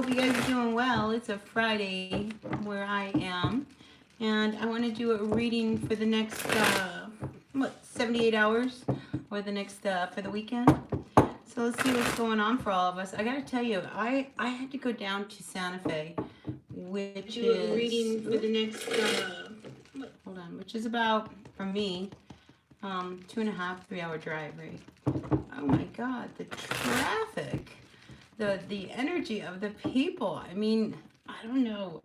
hope you guys are doing well. It's a Friday where I am, and I want to do a reading for the next 78 hours, or the next for the weekend. So let's see what's going on for all of us. I gotta tell you, I had to go down to Santa Fe, which is reading for the next hold on, which is about, for me, 2.5, 3 hour drive, right? Oh my God, the traffic, the energy of the people. I mean, I don't know.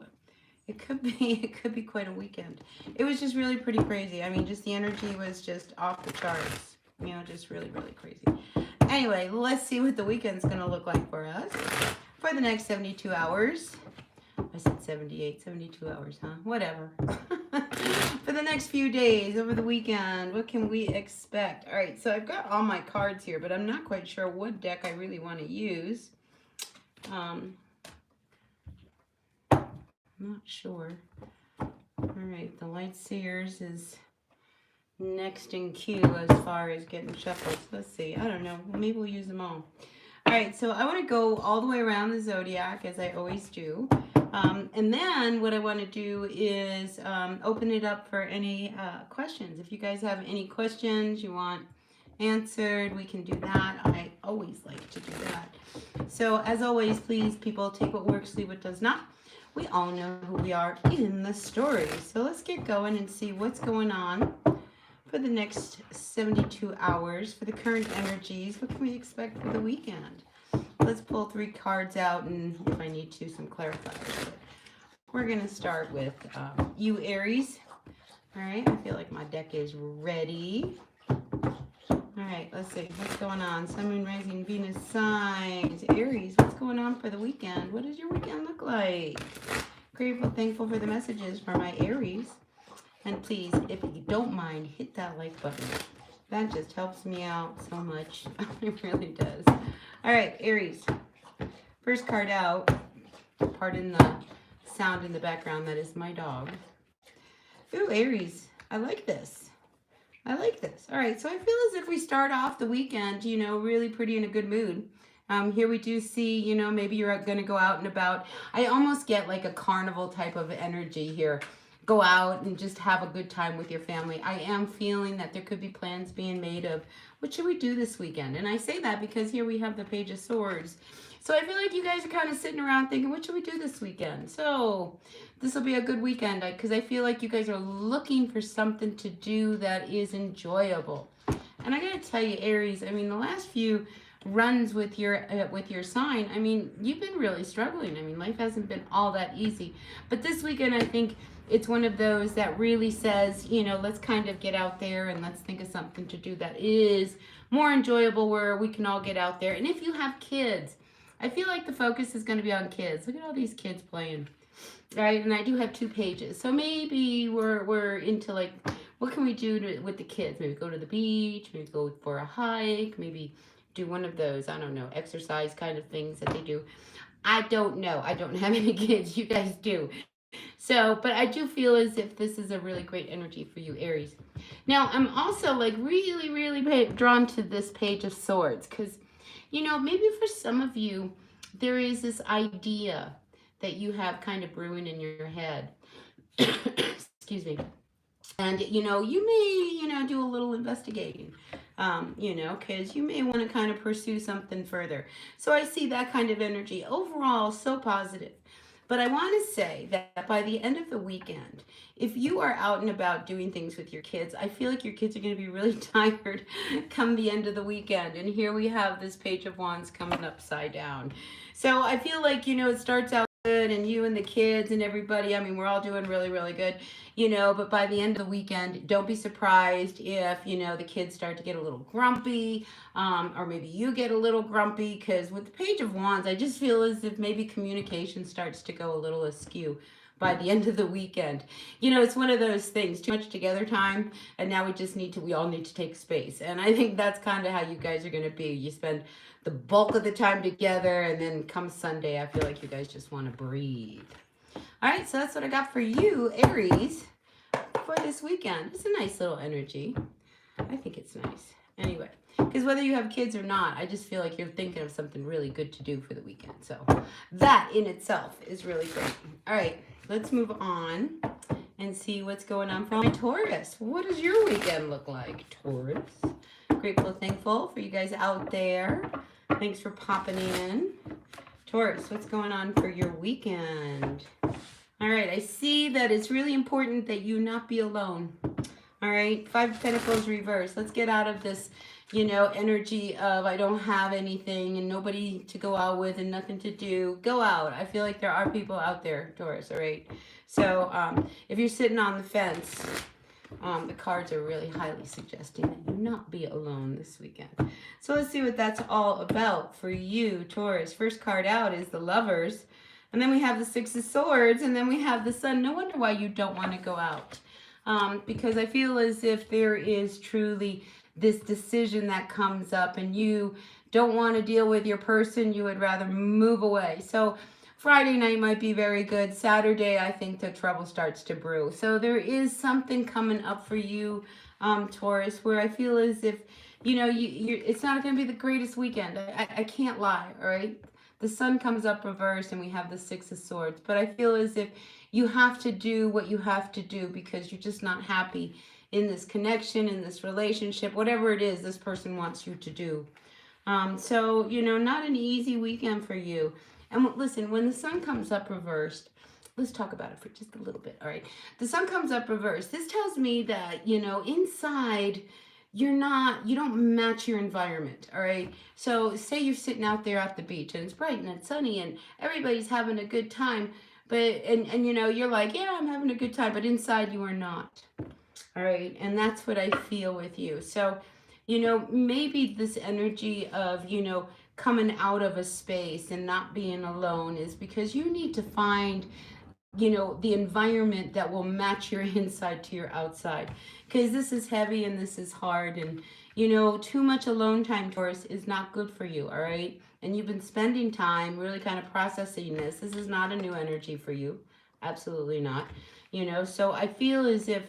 It could be quite a weekend. It was just really pretty crazy. I mean, just the energy was just off the charts. You know, just really, really crazy. Anyway, let's see what the weekend's gonna look like for us for the next 72 hours. I said 78, 72 hours, huh? Whatever. For the next few days over the weekend, what can we expect? All right, so I've got all my cards here, but I'm not quite sure what deck I really want to use. I'm not sure. All right, the Light Seers is next in queue as far as getting shuffled. Let's see. I don't know. Maybe we'll use them all. All right, so I want to go all the way around the zodiac as I always do. And then what I want to do is open it up for any questions. If you guys have any questions you want answered, we can do that. I always like to do that. So as always, please, people, take what works, leave what does not. We all know who we are in the story. So let's get going and see what's going on for the next 72 hours for the current energies. What can we expect for the weekend? Let's pull 3 cards out, and if I need to, some clarifiers. We're going to start with you, Aries. All right, I feel like my deck is ready. All right, let's see what's going on. Sun, Moon, Rising, Venus signs. Aries, what's going on for the weekend? What does your weekend look like? Grateful, thankful for the messages for my Aries. And please, if you don't mind, hit that like button. That just helps me out so much. It really does. All right, Aries. First card out. Pardon the sound in the background. That is my dog. Ooh, Aries. I like this. I like this. All right, so I feel as if we start off the weekend, you know, really pretty in a good mood. Here we do see, you know, maybe you're going to go out and about. I almost get like a carnival type of energy here. Go out and just have a good time with your family. I am feeling that there could be plans being made of what should we do this weekend. And I say that because here we have the Page of Swords. So I feel like you guys are kind of sitting around thinking, what should we do this weekend? So this will be a good weekend because I feel like you guys are looking for something to do that is enjoyable. And I got to tell you, Aries, I mean, the last few runs with your sign, I mean, you've been really struggling. I mean, life hasn't been all that easy. But this weekend, I think it's one of those that really says, you know, let's kind of get out there and let's think of something to do that is more enjoyable, where we can all get out there. And if you have kids, I feel like the focus is going to be on kids. Look at all these kids playing, right? And I do have 2 pages. So maybe we're into like, what can we do with the kids? Maybe go to the beach, maybe go for a hike, maybe do one of those, I don't know, exercise kind of things that they do. I don't know. I don't have any kids. You guys do. So, but I do feel as if this is a really great energy for you, Aries. Now, I'm also like really, really drawn to this Page of Swords because, you know, maybe for some of you, there is this idea that you have kind of brewing in your head. Excuse me. And, you know, you may, you know, do a little investigating, you know, because you may want to kind of pursue something further. So I see that kind of energy. Overall, so positive. But I want to say that by the end of the weekend, if you are out and about doing things with your kids, I feel like your kids are going to be really tired come the end of the weekend. And here we have this Page of Wands coming upside down. So I feel like, you know, it starts out good and you and the kids and everybody, I mean, we're all doing really, really good, you know, but by the end of the weekend, don't be surprised if, you know, the kids start to get a little grumpy, or maybe you get a little grumpy, because with the Page of Wands, I just feel as if maybe communication starts to go a little askew by the end of the weekend. You know, it's one of those things, too much together time, and now we all need to take space. And I think that's kind of how you guys are going to be. You spend the bulk of the time together, and then come Sunday, I feel like you guys just want to breathe. All right, so that's what I got for you, Aries, for this weekend. It's a nice little energy. I think it's nice. Anyway, because whether you have kids or not, I just feel like you're thinking of something really good to do for the weekend. So that in itself is really great. All right, let's move on and see what's going on for my Taurus. What does your weekend look like, Taurus? Grateful, thankful for you guys out there. Thanks for popping in. Taurus, what's going on for your weekend? All right, I see that it's really important that you not be alone. All right, Five of Pentacles reverse. Let's get out of this, energy of I don't have anything and nobody to go out with and nothing to do. Go out. I feel like there are people out there, Taurus, all right? So if you're sitting on the fence, the cards are really highly suggesting that you not be alone this weekend. So let's see what that's all about for you, Taurus. First card out is the Lovers. And then we have the Six of Swords. And then we have the Sun. No wonder why you don't want to go out. Because I feel as if there is truly this decision that comes up and you don't want to deal with your person. You would rather move away. So Friday night might be very good. Saturday, I think the trouble starts to brew. So there is something coming up for you, Taurus, where I feel as if, it's not going to be the greatest weekend. I can't lie, all right? The Sun comes up reversed and we have the Six of Swords. But I feel as if you have to do what you have to do because you're just not happy in this connection, in this relationship, whatever it is this person wants you to do. So, not an easy weekend for you. And listen, when the Sun comes up reversed, let's talk about it for just a little bit, all right? The Sun comes up reversed. This tells me that, inside you don't match your environment, all right? So say you're sitting out there at the beach and it's bright and it's sunny and everybody's having a good time, but, and you're like, yeah, I'm having a good time, but inside you are not, all right? And that's what I feel with you. So, maybe this energy of, coming out of a space and not being alone is because you need to find the environment that will match your inside to your outside, because this is heavy and this is hard, and too much alone time, Taurus, is not good for you, all right? And you've been spending time really kind of processing this is not a new energy for you, absolutely not. So I feel as if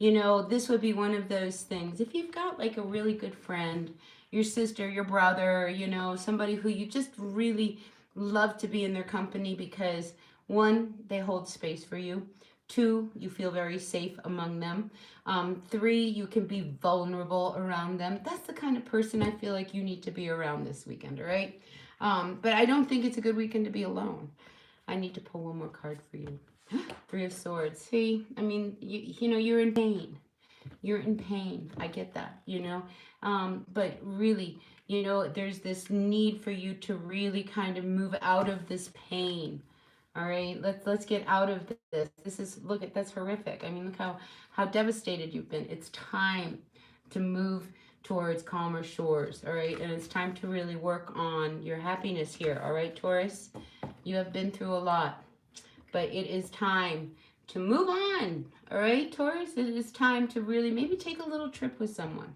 this would be one of those things. If you've got like a really good friend, your sister, your brother, somebody who you just really love to be in their company because 1, they hold space for you. 2, you feel very safe among them. 3, you can be vulnerable around them. That's the kind of person I feel like you need to be around this weekend, all right? But I don't think it's a good weekend to be alone. I need to pull one more card for you. 3 of Swords. See, I mean, you're in pain. You're in pain. I get that, but really, there's this need for you to really kind of move out of this pain. All right, let's get out of this. That's horrific. I mean, look how devastated you've been. It's time to move towards calmer shores, all right? And it's time to really work on your happiness here, all right, Taurus? You have been through a lot, but it is time to move on, all right, Taurus? It is time to really maybe take a little trip with someone.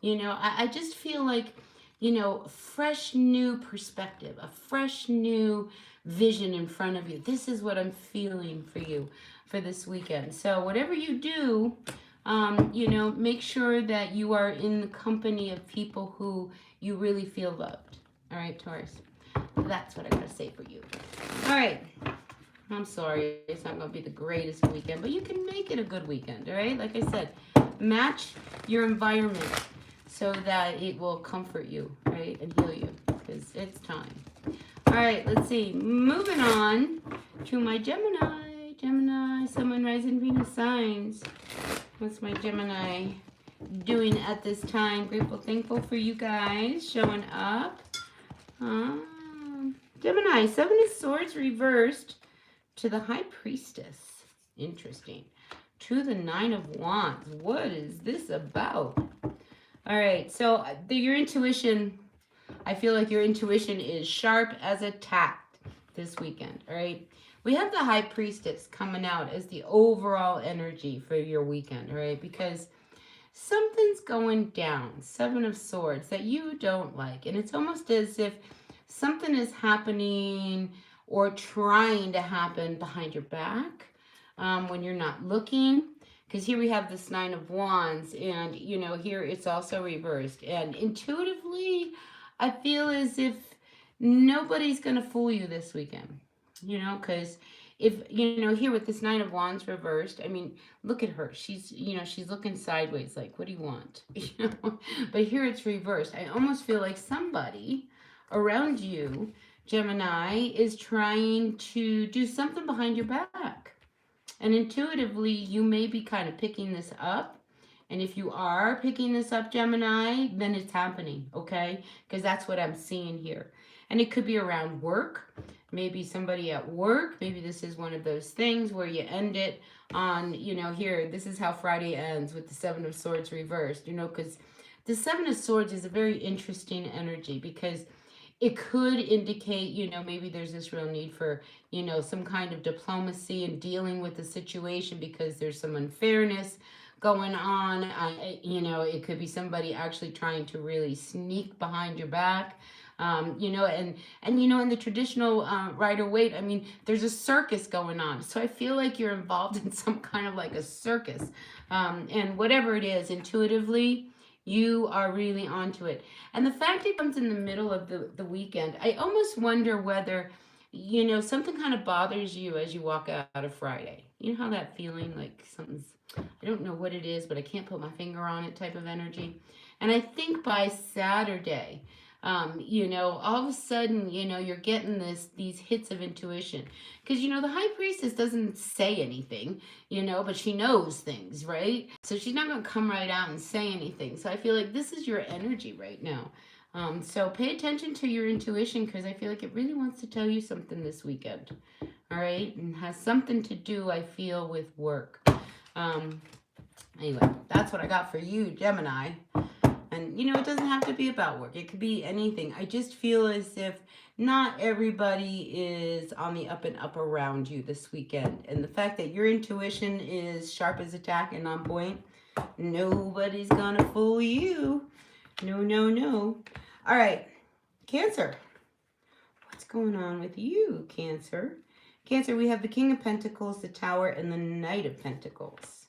I just feel like, fresh new perspective, a fresh new vision in front of you. This is what I'm feeling for you for this weekend. So whatever you do, make sure that you are in the company of people who you really feel loved. All right, Taurus? That's what I gotta say for you. All right. I'm sorry, it's not going to be the greatest weekend, but you can make it a good weekend, all right? Like I said, match your environment so that it will comfort you, right, and heal you, because it's time. All right, let's see. Moving on to my Gemini. Gemini, Sun, Moon, Rising, Venus signs. What's my Gemini doing at this time? Grateful, thankful for you guys showing up. Gemini, 7 of Swords reversed to the High Priestess. Interesting. To the 9 of Wands. What is this about? All right, so your intuition, I feel like your intuition is sharp as a tack this weekend, all right? We have the High Priestess coming out as the overall energy for your weekend, all right? Because something's going down, 7 of Swords, that you don't like. And it's almost as if something is happening or trying to happen behind your back when you're not looking. because here we have this Nine of Wands, and you know, here it's also reversed. And intuitively, I feel as if nobody's gonna fool you this weekend, you know, because if you know, here with this Nine of Wands reversed, I mean, look at her. She's, you know, she's looking sideways, like, what do you want? You know, but here it's reversed. I almost feel like somebody around you, Gemini, is trying to do something behind your back. And intuitively, you may be kind of picking this up. And if you are picking this up, Gemini, then it's happening, okay? Because that's what I'm seeing here. And it could be around work. Maybe somebody at work. Maybe this is one of those things where you end it on, you know, here, this is how Friday ends with the Seven of Swords reversed, you know, because the Seven of Swords is a very interesting energy because it could indicate, you know, maybe there's this real need for, you know, some kind of diplomacy and dealing with the situation because there's some unfairness going on. You know, it could be somebody actually trying to really sneak behind your back. You know, and you know, in the traditional Rider-Waite, I mean, there's a circus going on. So I feel like you're involved in some kind of like a circus. And whatever it is, intuitively, you are really onto it. And the fact it comes in the middle of the weekend, I almost wonder whether, you know, something kind of bothers you as you walk out of Friday. You know how that feeling like something's, I don't know what it is, but I can't put my finger on it type of energy. And I think by Saturday, you know, all of a sudden, you know, you're getting these hits of intuition. Because, you know, the high priestess doesn't say anything, you know, but she knows things, right? So she's not going to come right out and say anything. So I feel like this is your energy right now. So pay attention to your intuition because I feel like it really wants to tell you something this weekend. All right? And has something to do, I feel, with work. Anyway, that's what I got for you, Gemini. And, you know, it doesn't have to be about work. It could be anything. I just feel as if not everybody is on the up and up around you this weekend. And the fact that your intuition is sharp as a tack and on point, nobody's going to fool you. No, no, no. All right, Cancer. What's going on with you, Cancer? Cancer, we have the King of Pentacles, the Tower, and the Knight of Pentacles.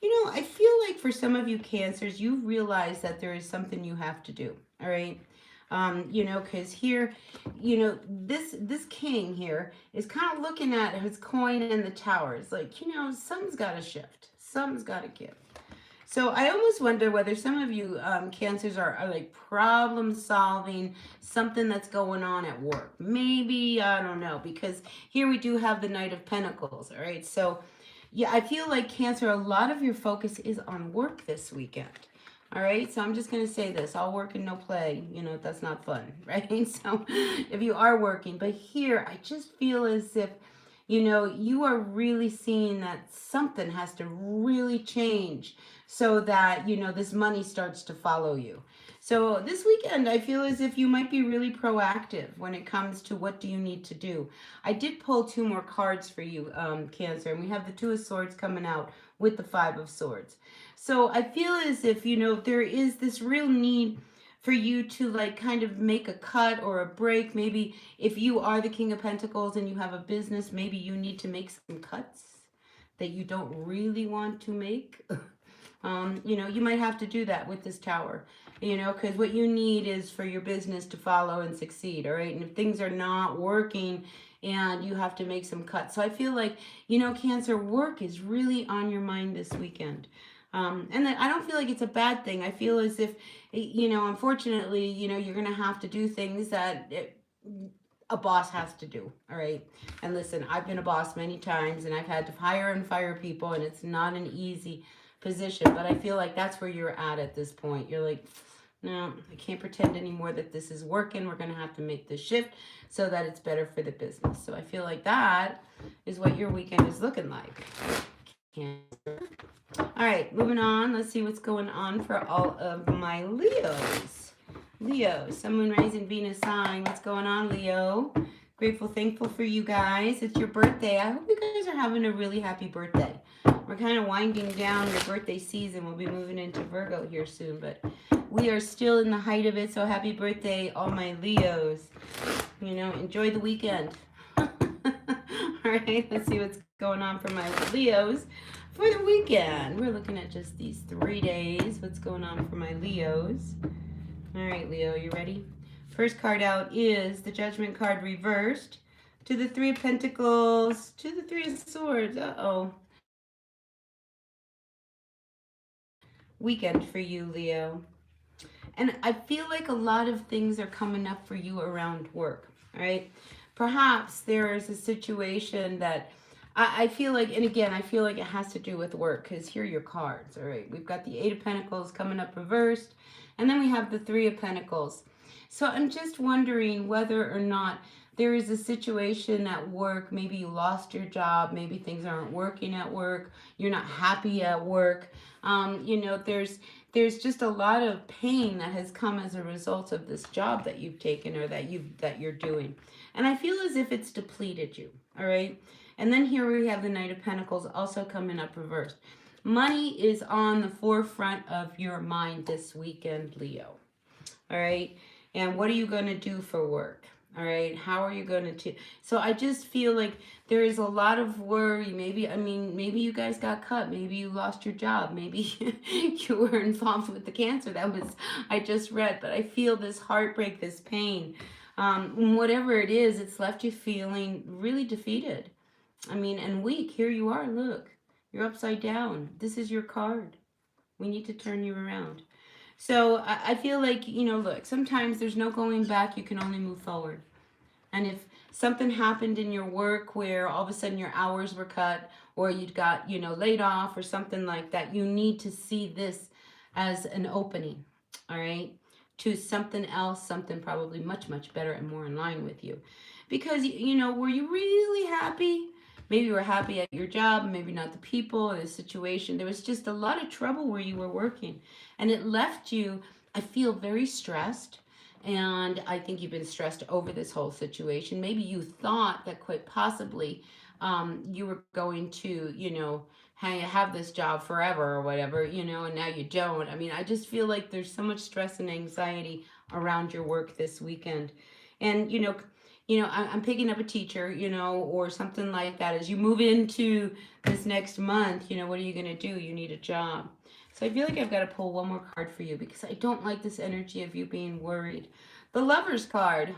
You know, I feel like for some of you Cancers, you realize that there is something you have to do, all right? You know, because here, you know, this king here is kind of looking at his coin in the tower. It's like, you know, something's got to shift. Something's got to give. So I almost wonder whether some of you Cancers are like problem solving something that's going on at work. Maybe, I don't know, because here we do have the Knight of Pentacles, all right? So yeah, I feel like Cancer, a lot of your focus is on work this weekend. All right, so I'm just going to say this, all work and no play, you know, that's not fun, right? So if you are working, but here I just feel as if, you know, you are really seeing that something has to really change so that, you know, this money starts to follow you. So this weekend, I feel as if you might be really proactive when it comes to what do you need to do. I did pull 2 more cards for you, Cancer, and we have the Two of Swords coming out with the Five of Swords. So I feel as if, you know, there is this real need for you to like kind of make a cut or a break. Maybe if you are the King of Pentacles and you have a business, maybe you need to make some cuts that you don't really want to make. You know, you might have to do that with this Tower, you know, because what you need is for your business to follow and succeed, all right? And if things are not working and you have to make some cuts. So I feel like, you know, Cancer, work is really on your mind this weekend. And then I don't feel like it's a bad thing. I feel as if, you know, unfortunately, you know, you're going to have to do things that a boss has to do, all right? And listen, I've been a boss many times and I've had to hire and fire people and it's not an easy position, but I feel like that's where you're at this point. You're like, no, I can't pretend anymore that this is working. We're going to have to make this shift so that it's better for the business. So I feel like that is what your weekend is looking like. Cancer. All right, moving on. Let's see what's going on for all of my Leos. Leo, Sun, Moon, Rising, Venus sign. What's going on, Leo? Grateful, thankful for you guys. It's your birthday. I hope you guys are having a really happy birthday. We're kind of winding down your birthday season. We'll be moving into Virgo here soon, but we are still in the height of it. So happy birthday, all my Leos. You know, enjoy the weekend. All right, let's see what's going on for my Leos for the weekend. We're looking at just these 3 days. What's going on for my Leos? All right, Leo, you ready? First card out is the Judgment card reversed to the Three of Pentacles, to the Three of Swords. Uh-oh. Weekend for you, Leo. And I feel like a lot of things are coming up for you around work, right? Perhaps there is a situation that I feel like, and again, I feel like it has to do with work because here are your cards, all right? We've got the Eight of Pentacles coming up reversed, and then we have the Three of Pentacles. So I'm just wondering whether or not there is a situation at work. Maybe you lost your job, maybe things aren't working at work, you're not happy at work. There's just a lot of pain that has come as a result of this job that you've taken or that you're doing. And I feel as if it's depleted you, all right? And then here we have the Knight of Pentacles also coming up reversed. Money is on the forefront of your mind this weekend, Leo. All right? And what are you going to do for work? All right? How are you going to So I just feel like there is a lot of worry. Maybe you guys got cut. Maybe you lost your job. Maybe you were involved with the cancer. I just read. But I feel this heartbreak, this pain. Whatever it is, it's left you feeling really defeated. And weak. Here you are. Look, you're upside down. This is your card. We need to turn you around. So I feel like, look, sometimes there's no going back. You can only move forward. And if something happened in your work where all of a sudden your hours were cut or you got, laid off or something like that, you need to see this as an opening, all right, to something else, something probably much, much better and more in line with you. Because, were you really happy? Maybe you were happy at your job, maybe not the people or the situation. There was just a lot of trouble where you were working. And it left you, I feel, very stressed. And I think you've been stressed over this whole situation. Maybe you thought that quite possibly you were going to, have this job forever or whatever, and now you don't. I just feel like there's so much stress and anxiety around your work this weekend. And, I'm picking up a teacher, or something like that. As you move into this next month, what are you going to do? You need a job. So I feel like I've got to pull one more card for you because I don't like this energy of you being worried. The Lover's card.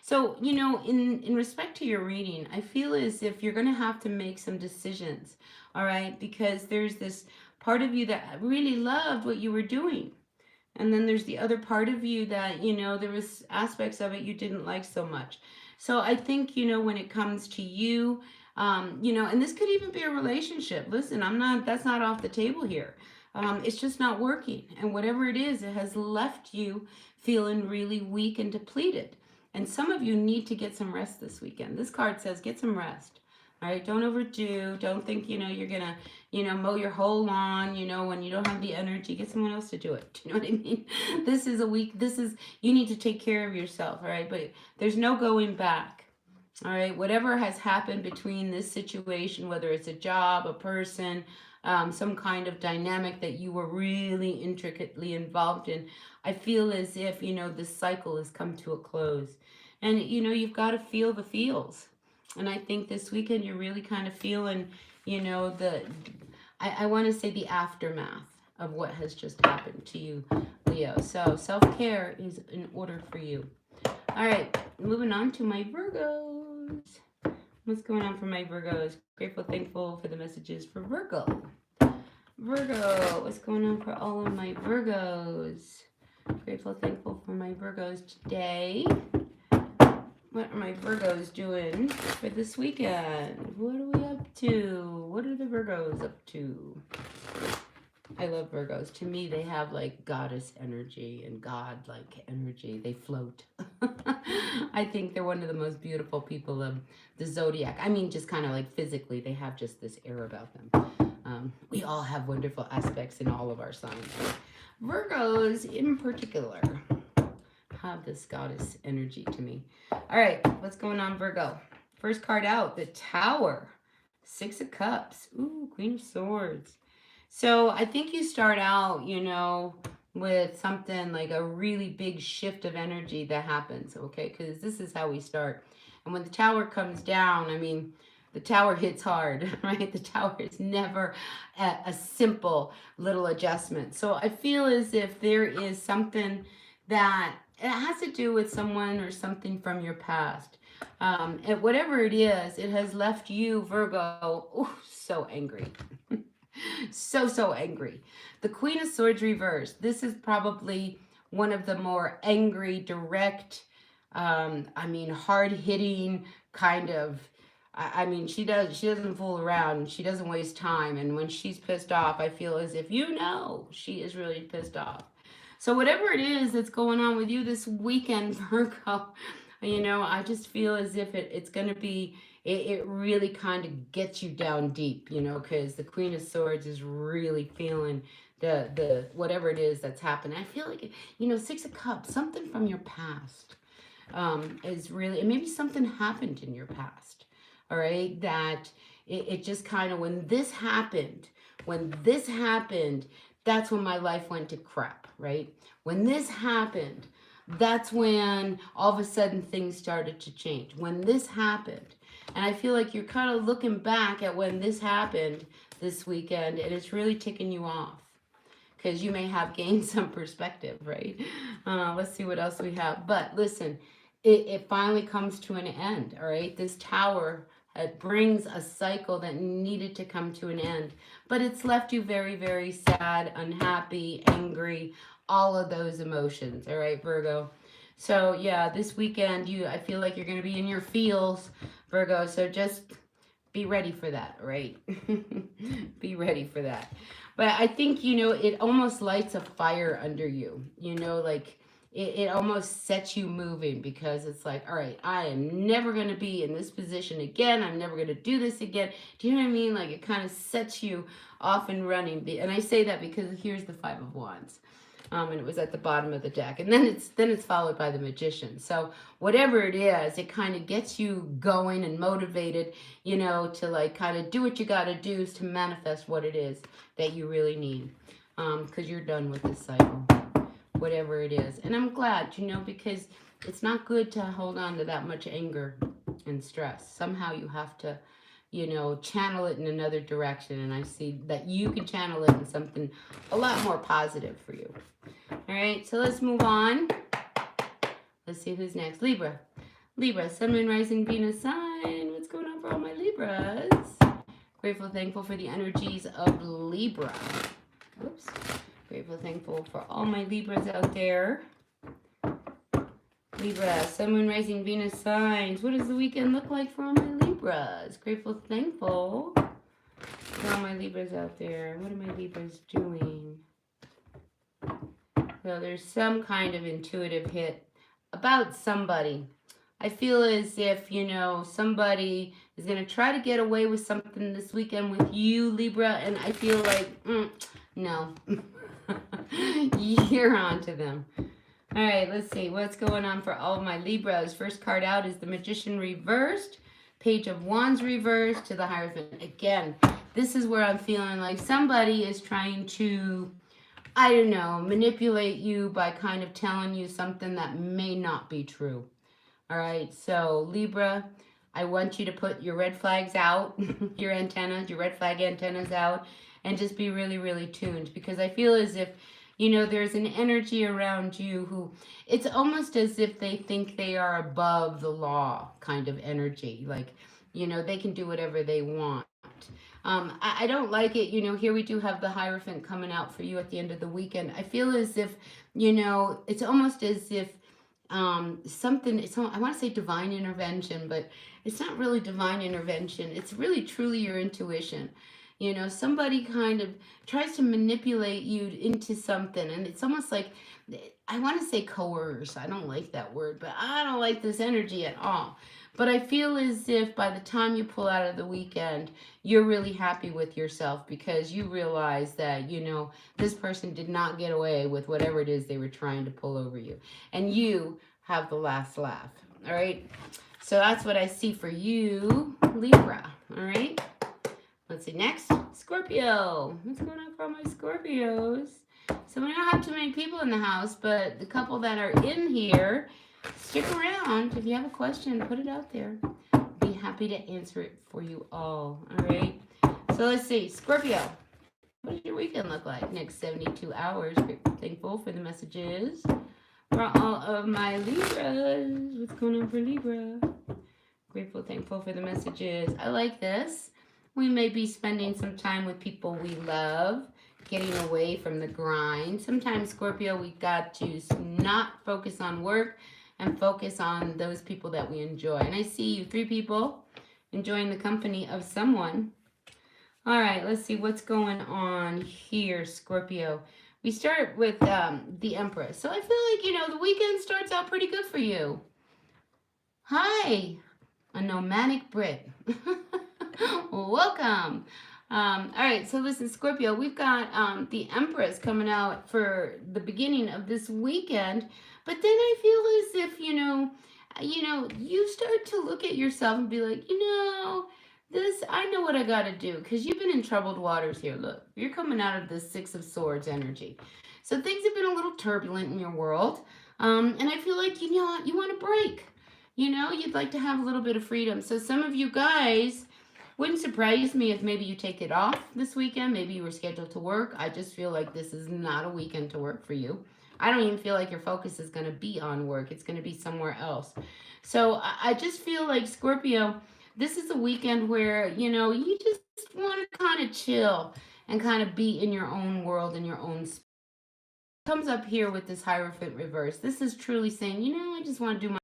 So, in respect to your reading, I feel as if you're going to have to make some decisions, all right? Because there's this part of you that really loved what you were doing. And then there's the other part of you that, there was aspects of it you didn't like so much. So I think, when it comes to you, and this could even be a relationship. Listen, that's not off the table here. It's just not working. And whatever it is, it has left you feeling really weak and depleted. And some of you need to get some rest this weekend. This card says get some rest. All right, don't overdo. Don't think, you're going to, mow your whole lawn, when you don't have the energy. Get someone else to do it. Do you know what I mean? You need to take care of yourself, all right? But there's no going back, all right? Whatever has happened between this situation, whether it's a job, a person, some kind of dynamic that you were really intricately involved in, I feel as if, this cycle has come to a close. And, you've got to feel the feels. And I think this weekend you're really kind of feeling, I want to say the aftermath of what has just happened to you, Leo. So self-care is in order for you. All right, moving on to my Virgos. What's going on for my Virgos? Grateful, thankful for the messages for Virgo. Virgo, what's going on for all of my Virgos? Grateful, thankful for my Virgos today. What are my Virgos doing for this weekend? What are we up to? What are the Virgos up to? I love Virgos. To me, they have like goddess energy and God-like energy. They float. I think they're one of the most beautiful people of the zodiac. Just kind of like physically, they have just this air about them. We all have wonderful aspects in all of our signs. Virgos in particular have this goddess energy to me. All right, what's going on, Virgo? First card out, the Tower. Six of Cups. Ooh, Queen of Swords. So I think you start out, with something like a really big shift of energy that happens, okay? Because this is how we start. And when the Tower comes down, the tower hits hard, right? The tower is never a simple little adjustment. So I feel as if there is something that it has to do with someone or something from your past. And whatever it is, it has left you, Virgo, ooh, so angry. So angry. The Queen of Swords reversed. This is probably one of the more angry, direct, hard hitting kind of. She doesn't fool around. She doesn't waste time. And when she's pissed off, I feel as if she is really pissed off. So whatever it is that's going on with you this weekend, Virgo, I just feel as if it's going to be, it really kind of gets you down deep, because the Queen of Swords is really feeling the whatever it is that's happening. I feel like, Six of Cups, something from your past is really, and maybe something happened in your past, all right, that it just kind of, when this happened, that's when my life went to crap, right? When this happened, that's when all of a sudden things started to change. When this happened, and I feel like you're kind of looking back at when this happened this weekend, and it's really ticking you off because you may have gained some perspective, right? Let's see what else we have. But listen, it finally comes to an end, all right? This tower, it brings a cycle that needed to come to an end, but it's left you very, very sad, unhappy, angry, all of those emotions, all right, Virgo? So yeah, this weekend, I feel like you're going to be in your feels, Virgo, so just be ready for that, right? Be ready for that. But I think, it almost lights a fire under you, like it almost sets you moving, because it's like, all right, I am never going to be in this position again. I'm never going to do this again. Do you know what I mean? Like, it kind of sets you off and running. And I say that because here's the Five of Wands. And it was at the bottom of the deck. And then it's followed by the Magician. So whatever it is, it kind of gets you going and motivated, to like kind of do what you got to do to manifest what it is that you really need. Because you're done with this cycle, whatever it is. And I'm glad, because it's not good to hold on to that much anger and stress. Somehow you have to, channel it in another direction. And I see that you can channel it in something a lot more positive for you. All right, so let's move on. Let's see who's next. Libra. Libra, Sun, Moon, Rising, Venus sign. What's going on for all my Libras? Grateful, thankful for the energies of Libra. Oops. Grateful, thankful for all my Libras out there. Libra, Sun, Moon, Rising, Venus signs. What does the weekend look like for all my Libras? Grateful, thankful for all my Libras out there. What are my Libras doing? So there's some kind of intuitive hit about somebody. I feel as if, somebody is going to try to get away with something this weekend with you, Libra, and I feel like, no. You're on to them. All right, let's see what's going on for all of my Libras. First card out is the Magician reversed, Page of Wands reversed to the Hierophant. Again, this is where I'm feeling like somebody is trying to, I don't know, manipulate you by kind of telling you something that may not be true. All right, so Libra, I want you to put your red flags out, your antennas, your red flag antennas out, and just be really, really tuned, because I feel as if, there's an energy around you who, it's almost as if they think they are above the law kind of energy. Like, they can do whatever they want. I don't like it. Here we do have the Hierophant coming out for you at the end of the weekend. I feel as if, it's almost as if something, I want to say divine intervention, but it's not really divine intervention. It's really truly your intuition. Somebody kind of tries to manipulate you into something, and it's almost like, I want to say coerce. I don't like that word, but I don't like this energy at all. But I feel as if by the time you pull out of the weekend, you're really happy with yourself, because you realize that, this person did not get away with whatever it is they were trying to pull over you. And you have the last laugh. All right. So that's what I see for you, Libra. All right. Let's see. Next, Scorpio. What's going on for all my Scorpios? So we don't have too many people in the house, but the couple that are in here, stick around. If you have a question, put it out there. Be happy to answer it for you all. All right. So let's see. Scorpio, what does your weekend look like? Next 72 hours. Grateful, thankful for the messages for all of my Libras. What's going on for Libra? Grateful, thankful for the messages. I like this. We may be spending some time with people we love, getting away from the grind. Sometimes, Scorpio, we got to not focus on work and focus on those people that we enjoy. And I see you, 3 people, enjoying the company of someone. All right, let's see what's going on here, Scorpio. We start with the Empress. So I feel like, the weekend starts out pretty good for you. Hi, a nomadic Brit. Welcome. All right, so listen, Scorpio, we've got the Empress coming out for the beginning of this weekend, but then I feel as if, you start to look at yourself and be like, I know what I got to do, because you've been in troubled waters here. Look, you're coming out of the 6 of Swords energy. So things have been a little turbulent in your world, and I feel like, you want a break. You'd like to have a little bit of freedom. So some of you guys, wouldn't surprise me if maybe you take it off this weekend. Maybe you were scheduled to work. I just feel like this is not a weekend to work for you. I don't even feel like your focus is going to be on work. It's going to be somewhere else. So I just feel like, Scorpio, this is a weekend where, you just want to kind of chill and kind of be in your own world, in your own space. Comes up here with this Hierophant reverse. This is truly saying, I just want to do my.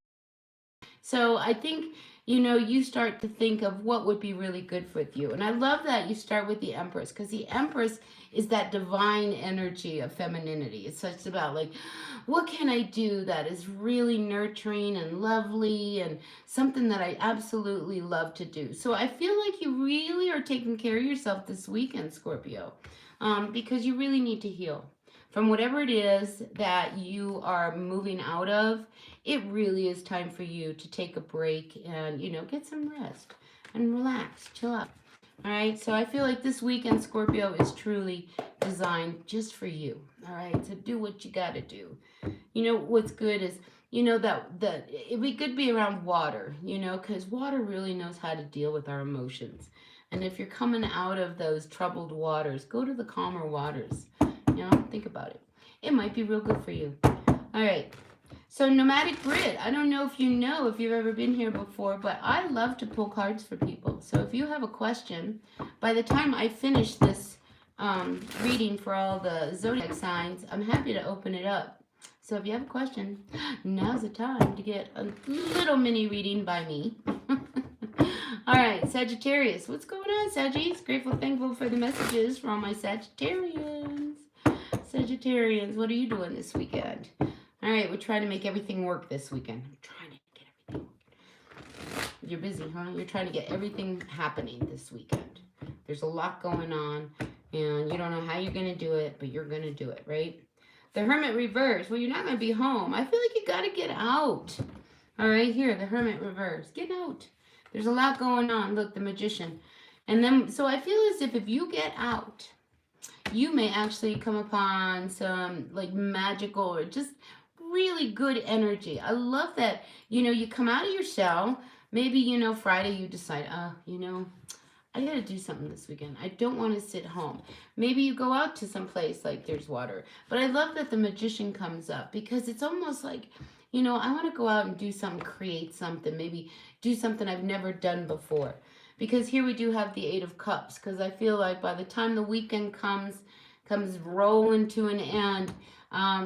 So I think, you start to think of what would be really good with you. And I love that you start with the Empress, because the Empress is that divine energy of femininity. It's such about like, what can I do that is really nurturing and lovely and something that I absolutely love to do. So I feel like you really are taking care of yourself this weekend, Scorpio, because you really need to heal. From whatever it is that you are moving out of, it really is time for you to take a break and, get some rest and relax, chill out. All right, so I feel like this weekend, Scorpio, is truly designed just for you. All right, so do what you got to do. What's good is, that it could be around water, because water really knows how to deal with our emotions. And if you're coming out of those troubled waters, go to the calmer waters. Think about it. It might be real good for you. All right. So nomadic Brit, I don't know if you've ever been here before, but I love to pull cards for people. So if you have a question, by the time I finish this reading for all the zodiac signs, I'm happy to open it up. So if you have a question, now's the time to get a little mini reading by me. All right, Sagittarius. What's going on, Saggies? Grateful, thankful for the messages from all my Sagittarians. Sagittarians, what are you doing this weekend? All right, we're trying to make everything work this weekend. I'm trying to get everything working. You're busy, huh? You're trying to get everything happening this weekend. There's a lot going on, and you don't know how you're going to do it, but you're going to do it, right? The Hermit reverse. Well, you're not going to be home. I feel like you got to get out. All right, here, the Hermit reverse. Get out. There's a lot going on. Look, the Magician. And then, so I feel as if you get out, you may actually come upon some like magical or just really good energy. I love that, you come out of your shell. Maybe, Friday you decide, I got to do something this weekend. I don't want to sit home. Maybe you go out to some place like there's water. But I love that the Magician comes up, because it's almost like, I want to go out and do something, create something, maybe do something I've never done before. Because here we do have the 8 of Cups, because I feel like by the time the weekend comes rolling to an end,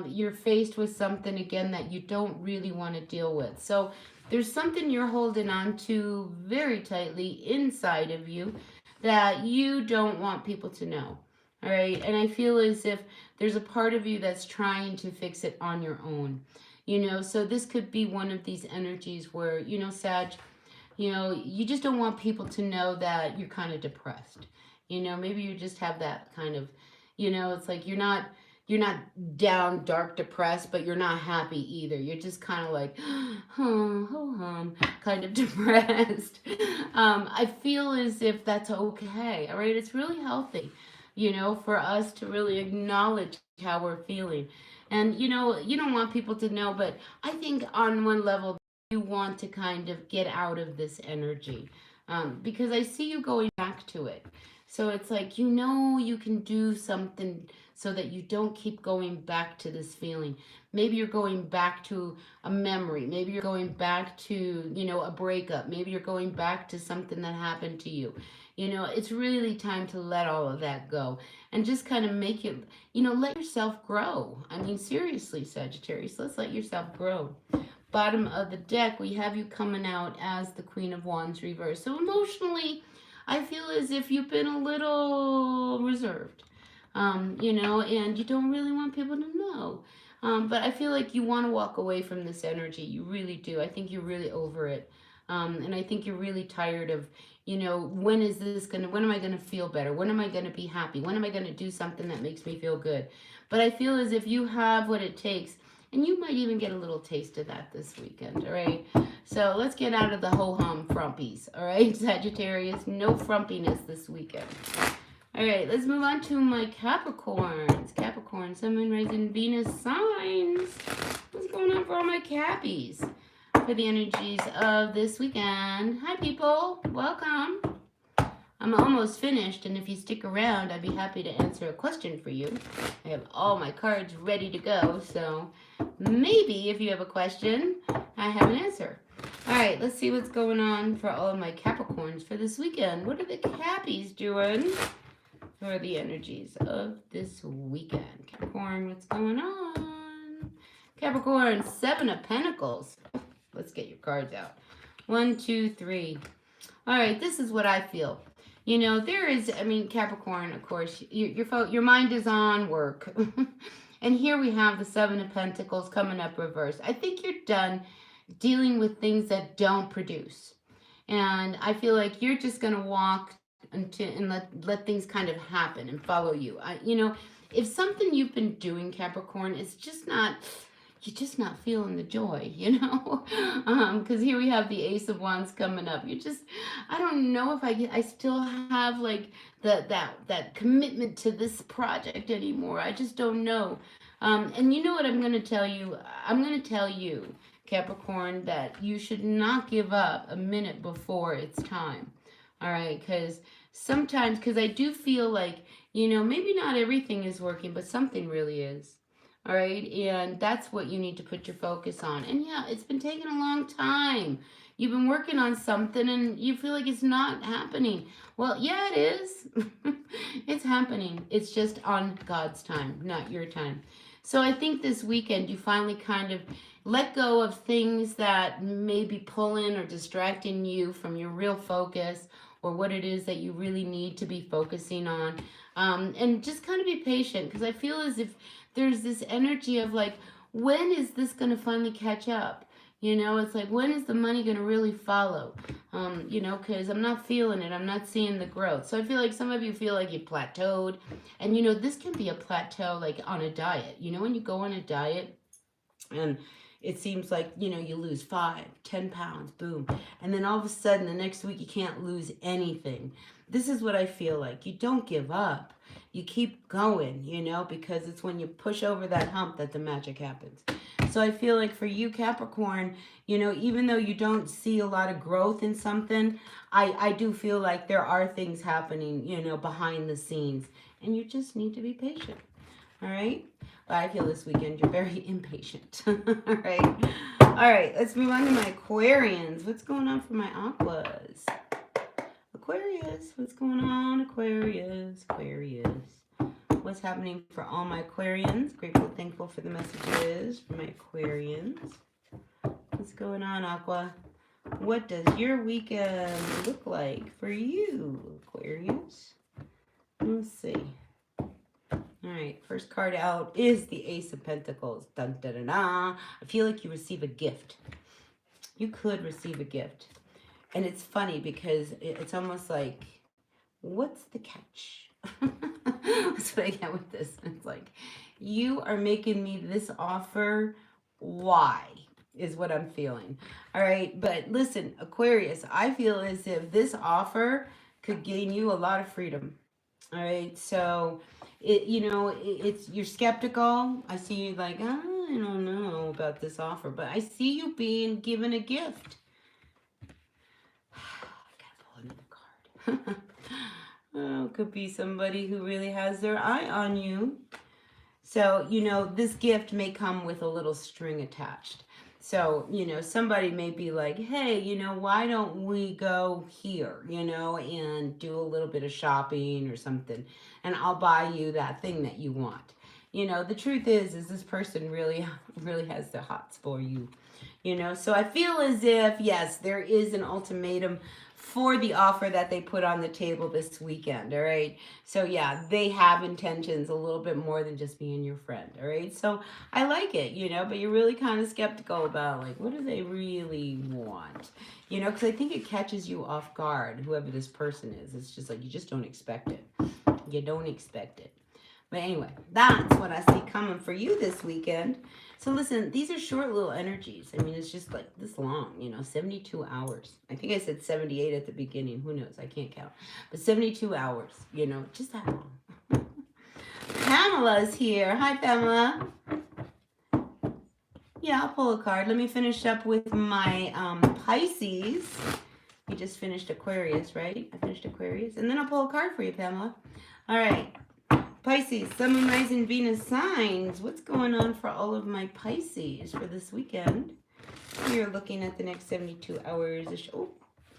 you're faced with something again that you don't really want to deal with. So there's something you're holding on to very tightly inside of you that you don't want people to know. All right. And I feel as if there's a part of you that's trying to fix it on your own. So this could be one of these energies where, Sag, you just don't want people to know that you're kind of depressed. Maybe you just have that kind of, it's like you're not down, dark, depressed, but you're not happy either. You're just kind of like, kind of depressed. I feel as if that's okay. All right. It's really healthy, for us to really acknowledge how we're feeling. And, you don't want people to know, but I think on one level, you want to kind of get out of this energy? Because I see you going back to it. So it's like, you can do something so that you don't keep going back to this feeling. Maybe you're going back to a memory. Maybe you're going back to, a breakup. Maybe you're going back to something that happened to you. It's really time to let all of that go and just kind of make it, let yourself grow. I mean, seriously, Sagittarius, let's let yourself grow. Bottom of the deck, we have you coming out as the Queen of Wands reverse. So emotionally, I feel as if you've been a little reserved, and you don't really want people to know. But I feel like you want to walk away from this energy. You really do. I think you're really over it. And I think you're really tired of, when am I going to feel better? When am I going to be happy? When am I going to do something that makes me feel good? But I feel as if you have what it takes, and you might even get a little taste of that this weekend, all right? So let's get out of the ho-hum frumpies, all right, Sagittarius? No frumpiness this weekend. All right, let's move on to my Capricorns. Capricorn, Sun, Moon, Rising, Venus signs. What's going on for all my Cappies for the energies of this weekend? Hi, people. Welcome. I'm almost finished, and if you stick around, I'd be happy to answer a question for you. I have all my cards ready to go, so maybe if you have a question, I have an answer. All right, let's see what's going on for all of my Capricorns for this weekend. What are the Cappies doing for the energies of this weekend? Capricorn, what's going on? Capricorn, Seven of Pentacles. Let's get your cards out. 1, 2, 3. All right, this is what I feel. There is, Capricorn, of course, your mind is on work. And here we have the Seven of Pentacles coming up reverse. I think you're done dealing with things that don't produce. And I feel like you're just going to walk and let things kind of happen and follow you. If something you've been doing, Capricorn, is just not... you're just not feeling the joy, because here we have the Ace of Wands coming up. I don't know if I still have like that commitment to this project anymore. I just don't know. And you know what I'm going to tell you? I'm going to tell you, Capricorn, that you should not give up a minute before it's time. All right, because I do feel like, maybe not everything is working, but something really is. All right, and that's what you need to put your focus on. And yeah, it's been taking a long time. You've been working on something and you feel like it's not happening. Well, yeah, it is. It's happening. It's just on God's time, not your time. So I think this weekend you finally kind of let go of things that may be pulling or distracting you from your real focus or what it is that you really need to be focusing on. And just kind of be patient, because I feel as if there's this energy of like, when is this going to finally catch up? It's like, when is the money going to really follow? Because I'm not feeling it. I'm not seeing the growth. So I feel like some of you feel like you plateaued. And, this can be a plateau like on a diet. When you go on a diet and it seems like, you lose 5, 10 pounds, boom. And then all of a sudden, the next week, you can't lose anything. This is what I feel like. You don't give up. You keep going, because it's when you push over that hump that the magic happens. So I feel like for you, Capricorn, even though you don't see a lot of growth in something, I do feel like there are things happening, behind the scenes. And you just need to be patient. All right? But I feel this weekend you're very impatient. All right. All right. Let's move on to my Aquarians. What's going on for my Aquas? Aquarius. What's going on, Aquarius? Aquarius. What's happening for all my Aquarians? Grateful, thankful for the messages for my Aquarians. What's going on, Aqua? What does your weekend look like for you, Aquarius? Let's see. All right, first card out is the Ace of Pentacles. Dun, dun, dun, dun. I feel like you receive a gift. You could receive a gift. And it's funny because it's almost like, what's the catch? That's what I get with this. It's like, you are making me this offer. Why? Is what I'm feeling. All right, but listen, Aquarius, I feel as if this offer could gain you a lot of freedom. All right, so it's you're skeptical. I see you like, I don't know about this offer, but I see you being given a gift. I gotta pull another card. Oh, could be somebody who really has their eye on you. So, this gift may come with a little string attached. So, somebody may be like, hey, why don't we go here, and do a little bit of shopping or something, and I'll buy you that thing that you want. The truth is this person really, really has the hots for you. So I feel as if, yes, there is an ultimatum for the offer that they put on the table this weekend, all right? So yeah, they have intentions a little bit more than just being your friend, all right? So I like it, but you're really kind of skeptical about, like, what do they really want? Because I think it catches you off guard, whoever this person is. It's just like, you just don't expect it. You don't expect it. But anyway, that's what I see coming for you this weekend. So listen, these are short little energies. I mean, it's just like this long, 72 hours. I think I said 78 at the beginning. Who knows? I can't count. But 72 hours, just that long. Pamela's here. Hi, Pamela. Yeah, I'll pull a card. Let me finish up with my Pisces. You just finished Aquarius, right? I finished Aquarius. And then I'll pull a card for you, Pamela. All right. Pisces, Sun, Moon, Rising, Venus signs. What's going on for all of my Pisces for this weekend? You're looking at the next 72 hours. Oh,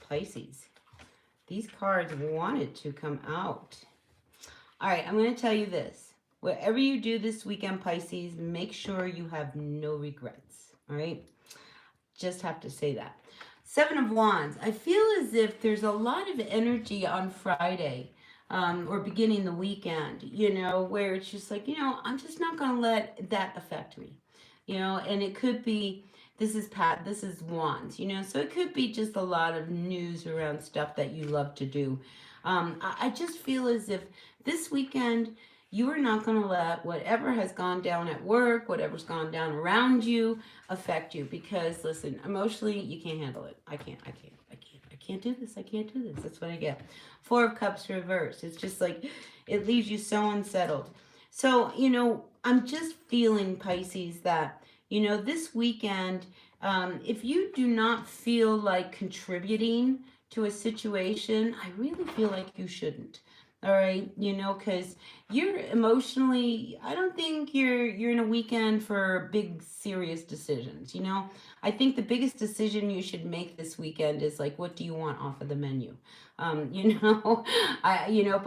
Pisces. These cards wanted to come out. All right, I'm going to tell you this. Whatever you do this weekend, Pisces, make sure you have no regrets. All right? Just have to say that. Seven of Wands. I feel as if there's a lot of energy on Friday. Or beginning the weekend, where it's just like, I'm just not going to let that affect me, and it could be, this is Wands, so it could be just a lot of news around stuff that you love to do. I just feel as if this weekend, you are not going to let whatever has gone down at work, whatever's gone down around you, affect you, because listen, emotionally, you can't handle it. I can't do this. I can't do this. That's what I get. Four of Cups reversed. It's just like, it leaves you so unsettled. So, I'm just feeling, Pisces, that, this weekend, if you do not feel like contributing to a situation, I really feel like you shouldn't. All right, because you're emotionally, I don't think you're in a weekend for big, serious decisions, I think the biggest decision you should make this weekend is like, what do you want off of the menu? But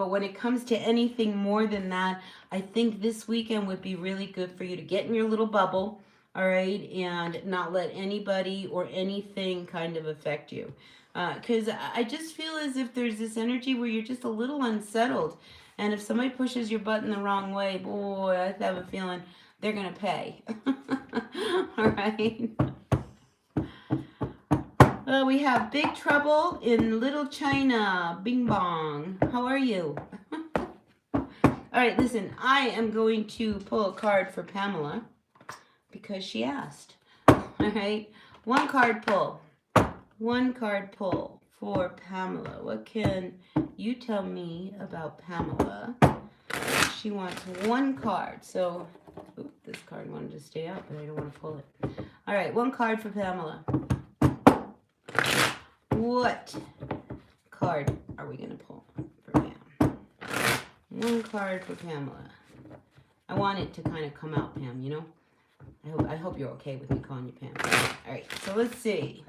when it comes to anything more than that, I think this weekend would be really good for you to get in your little bubble, all right, and not let anybody or anything kind of affect you. Because I just feel as if there's this energy where you're just a little unsettled. And if somebody pushes your button the wrong way, boy, I have a feeling they're going to pay. All right. Well, we have Big Trouble in Little China. Bing bong. How are you? All right, listen, I am going to pull a card for Pamela because she asked. All right. One card pull. One card pull for Pamela. What can you tell me about Pamela? She wants one card. So, this card wanted to stay out, but I don't want to pull it. All right, one card for Pamela. What card are we going to pull for Pam? One card for Pamela. I want it to kind of come out, Pam, I hope you're okay with me calling you Pam. All right, so let's see.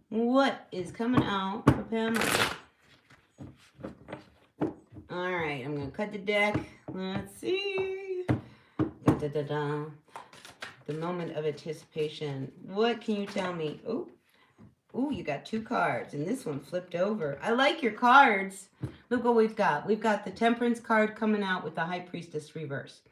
What is coming out for Pamela? All right, I'm going to cut the deck. Let's see. Da, da, da, da. The moment of anticipation. What can you tell me? Ooh, you got two cards, and this one flipped over. I like your cards. Look what we've got. We've got the Temperance card coming out with the High Priestess reverse.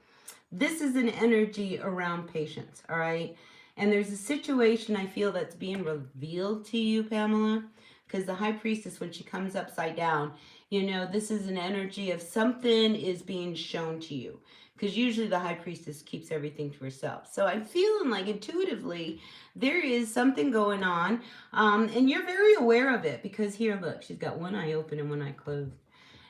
This is an energy around patience, all right? And there's a situation I feel that's being revealed to you, Pamela, because the High Priestess, when she comes upside down, this is an energy of something is being shown to you. Because usually the High Priestess keeps everything to herself. So I'm feeling like intuitively there is something going on. And you're very aware of it. Because here, look, she's got one eye open and one eye closed.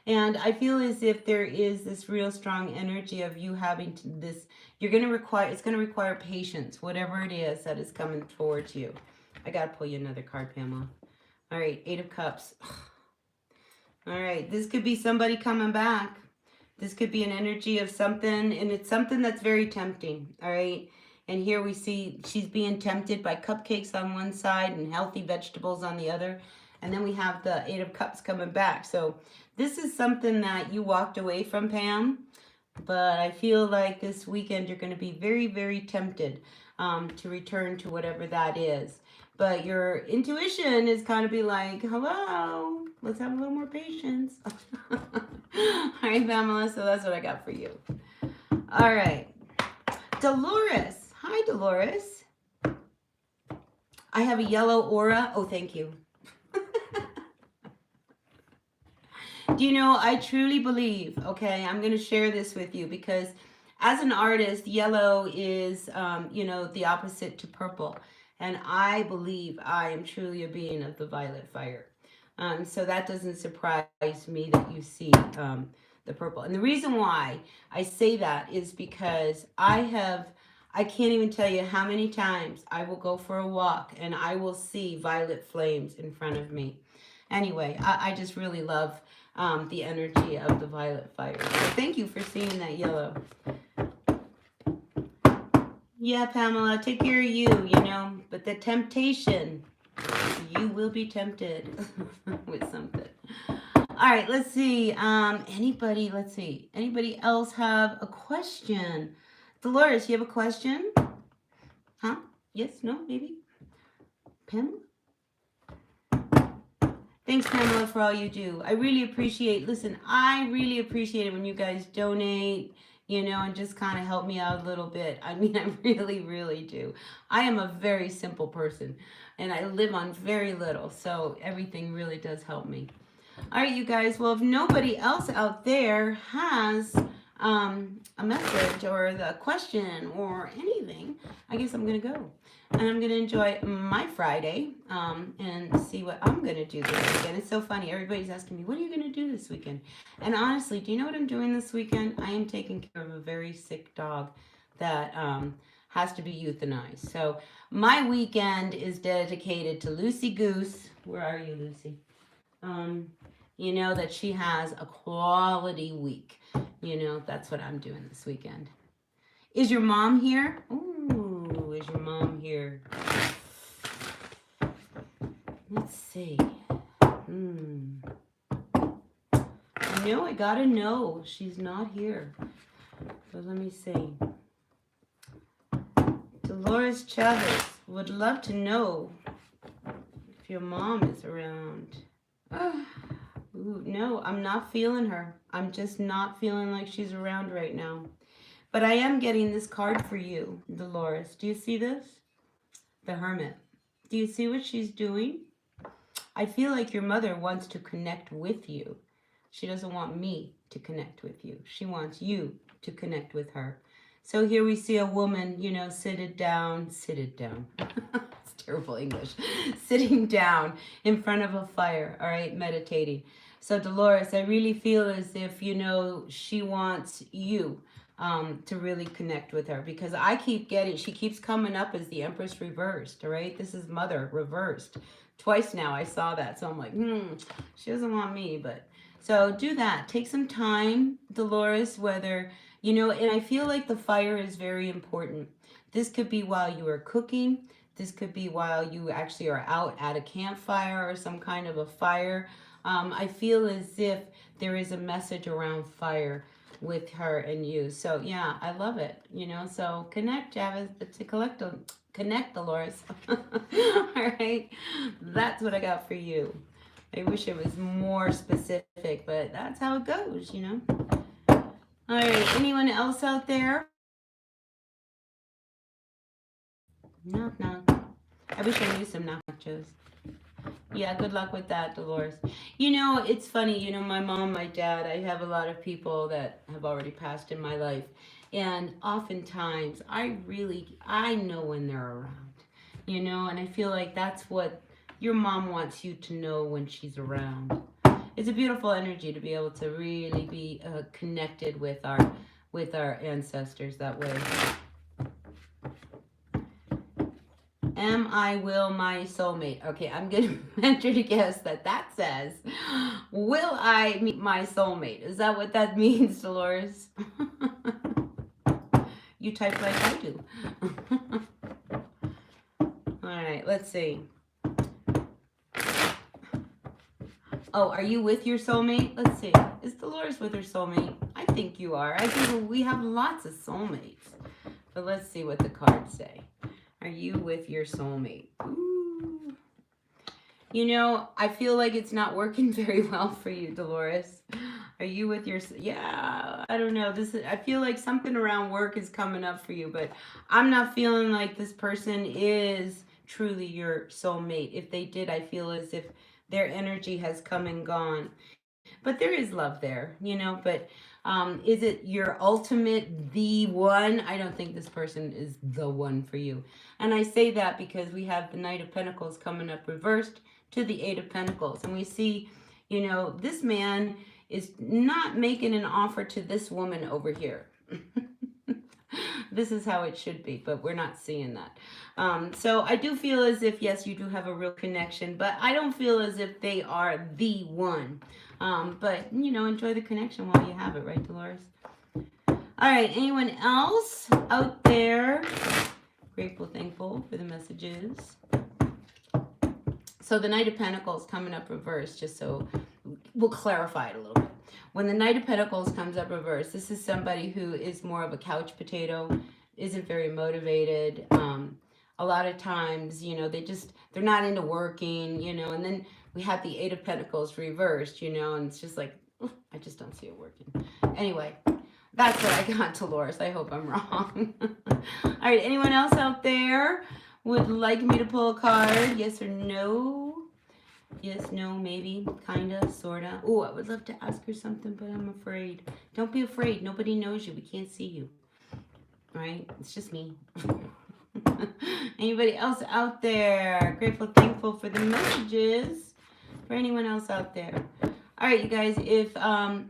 And I feel as if there is this real strong energy of you having to, this, you're going to require, it's going to require patience, whatever it is that is coming towards you. I got to pull you another card, Pamela. All right, Eight of Cups. All right, this could be somebody coming back. This could be an energy of something, and it's something that's very tempting, all right? And here we see she's being tempted by cupcakes on one side and healthy vegetables on the other. And then we have the Eight of Cups coming back. So this is something that you walked away from, Pam. But I feel like this weekend you're going to be very, very tempted to return to whatever that is. But your intuition is kind of be like, hello, let's have a little more patience. All right, Pamela, so that's what I got for you. All right. Dolores. Hi, Dolores. I have a yellow aura. Oh, thank you. Do you know, I truly believe, okay, I'm going to share this with you because as an artist, yellow is, you know, the opposite to purple. And I believe I am truly a being of the violet fire. So that doesn't surprise me that you see the purple. And the reason why I say that is because I can't even tell you how many times I will go for a walk and I will see violet flames in front of me. Anyway, I just really love the energy of the violet fire. So thank you for seeing that yellow. Yeah, Pamela, take care of you, you know, but the temptation, you will be tempted with something. All right, let's see. Anybody else have a question? Dolores, you have a question? Huh? Yes, no, maybe? Pamela? Thanks, Pamela, for all you do. I really appreciate, listen, I really appreciate it when you guys donate, you know, and just kind of help me out a little bit. I mean, I really, really do. I am a very simple person, and I live on very little, so everything really does help me. All right, you guys. Well, if nobody else out there has a message or the question or anything, I guess I'm going to go. And I'm going to enjoy my Friday and see what I'm going to do this weekend. It's so funny. Everybody's asking me, what are you going to do this weekend? And honestly, do you know what I'm doing this weekend? I am taking care of a very sick dog that has to be euthanized. So my weekend is dedicated to Lucy Goose. Where are you, Lucy? You know, that she has a quality week. You know, that's what I'm doing this weekend. Is your mom here? Ooh, is your mom here? Let's see. No, I gotta know. She's not here. So let me see. Dolores Chavez would love to know if your mom is around. Ooh, no, I'm not feeling her. I'm just not feeling like she's around right now. But I am getting this card for you, Dolores. Do you see this? The Hermit. Do you see what she's doing? I feel like your mother wants to connect with you. She doesn't want me to connect with you. She wants you to connect with her. So here we see a woman, you know, seated down. It's terrible English. Sitting down in front of a fire, all right, meditating. So Dolores, I really feel as if, you know, she wants you to really connect with her, because I keep getting, she keeps coming up as the Empress reversed, all right? This is Mother reversed. Twice now I saw that, so I'm like, she doesn't want me, but... So do that. Take some time, Dolores, whether, you know, and I feel like the fire is very important. This could be while you are cooking. This could be while you actually are out at a campfire or some kind of a fire. I feel as if there is a message around fire with her and you. So yeah, I love it, you know. So connect, connect, Dolores. All right, that's what I got for you. I wish it was more specific, but that's how it goes, you know. All right, anyone else out there? Knock, knock. I wish I knew some nachos. Yeah, good luck with that, Dolores. You know, it's funny, you know, my mom, my dad, I have a lot of people that have already passed in my life. And oftentimes, I know when they're around, you know, and I feel like that's what your mom wants you to know when she's around. it's a beautiful energy to be able to really be connected with our ancestors that way. Am I will my soulmate? Okay, I'm going to venture to guess that says, will I meet my soulmate? Is that what that means, Dolores? You type like I do. All right, let's see. Oh, are you with your soulmate? Let's see. Is Dolores with her soulmate? I think you are. I think we have lots of soulmates. But let's see what the cards say. Are you with your soulmate? Ooh. You know, I feel like it's not working very well for you, Dolores. Are you with your... Yeah, I don't know. I feel like something around work is coming up for you, but I'm not feeling like this person is truly your soulmate. If they did, I feel as if their energy has come and gone. But there is love there, you know, but is it your ultimate, the one? I don't think this person is the one for you. And I say that because we have the Knight of Pentacles coming up reversed to the Eight of Pentacles. And we see, you know, this man is not making an offer to this woman over here. This is how it should be, but we're not seeing that. So I do feel as if, yes, you do have a real connection, but I don't feel as if they are the one. But, you know, enjoy the connection while you have it, right, Dolores? All right, anyone else out there? Grateful, thankful for the messages. So the Knight of Pentacles coming up reverse, just so we'll clarify it a little bit. When the Knight of Pentacles comes up reverse, this is somebody who is more of a couch potato, isn't very motivated. A lot of times, you know, they're not into working, you know, and then we have the Eight of Pentacles reversed, you know, and it's just like, I just don't see it working. Anyway, that's what I got, Dolores. I hope I'm wrong. All right, anyone else out there would like me to pull a card? Yes or no? Yes, no, maybe, kinda, sorta. Oh, I would love to ask her something, but I'm afraid. Don't be afraid. Nobody knows you. We can't see you. All right? It's just me. Anybody else out there? Grateful, thankful for the messages. For anyone else out there. All right, you guys, if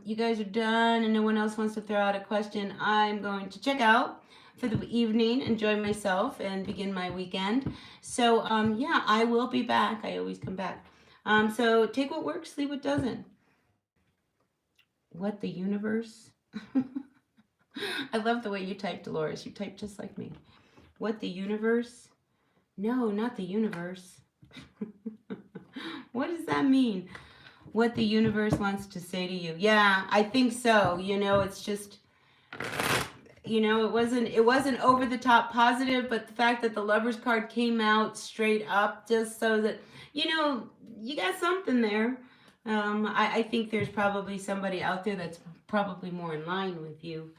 you guys are done and no one else wants to throw out a question, I'm going to check out for the evening, enjoy myself, and begin my weekend. So, yeah, I will be back. I always come back. So take what works, leave what doesn't. What the universe? I love the way you type, Dolores. You type just like me. What the universe? No, not the universe. What does that mean? What the universe wants to say to you? Yeah, I think so. You know, it's just, you know, it wasn't over the top positive, but the fact that the Lover's card came out straight up just so that, you know, you got something there. I think there's probably somebody out there that's probably more in line with you.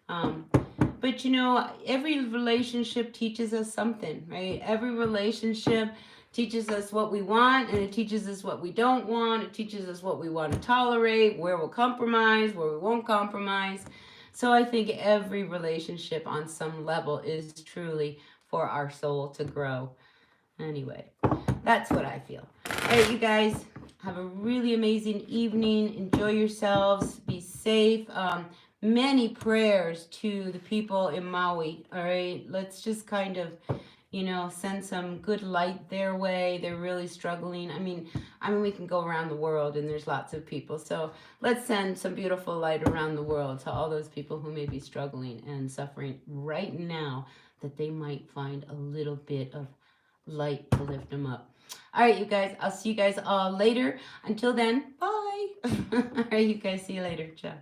But, you know, every relationship teaches us something, right? Every relationship teaches us what we want, and it teaches us what we don't want. It teaches us what we want to tolerate, where we'll compromise, where we won't compromise. So I think every relationship on some level is truly for our soul to grow. Anyway, that's what I feel. All right, you guys, have a really amazing evening. Enjoy yourselves. Be safe. Many prayers to the people in Maui. All right, let's just kind of, you know, send some good light their way. They're really struggling. I mean, we can go around the world and there's lots of people. So let's send some beautiful light around the world to all those people who may be struggling and suffering right now, that they might find a little bit of light to lift them up. All right, you guys, I'll see you guys all later. Until then, bye. All right, you guys, see you later. Ciao.